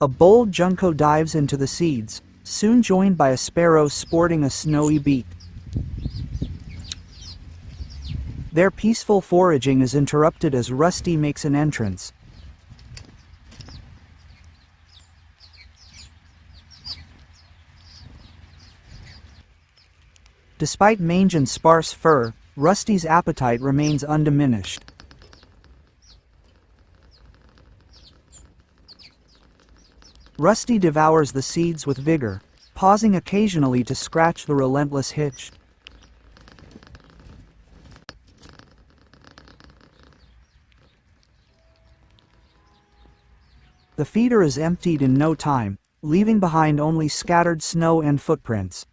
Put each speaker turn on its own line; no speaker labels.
A bold junco dives into the seeds, soon joined by a sparrow sporting a snowy beak. Their peaceful foraging is interrupted as Rusty makes an entrance. Despite mange and sparse fur, Rusty's appetite remains undiminished. Rusty devours the seeds with vigor, pausing occasionally to scratch the relentless hitch. The feeder is emptied in no time, leaving behind only scattered snow and footprints.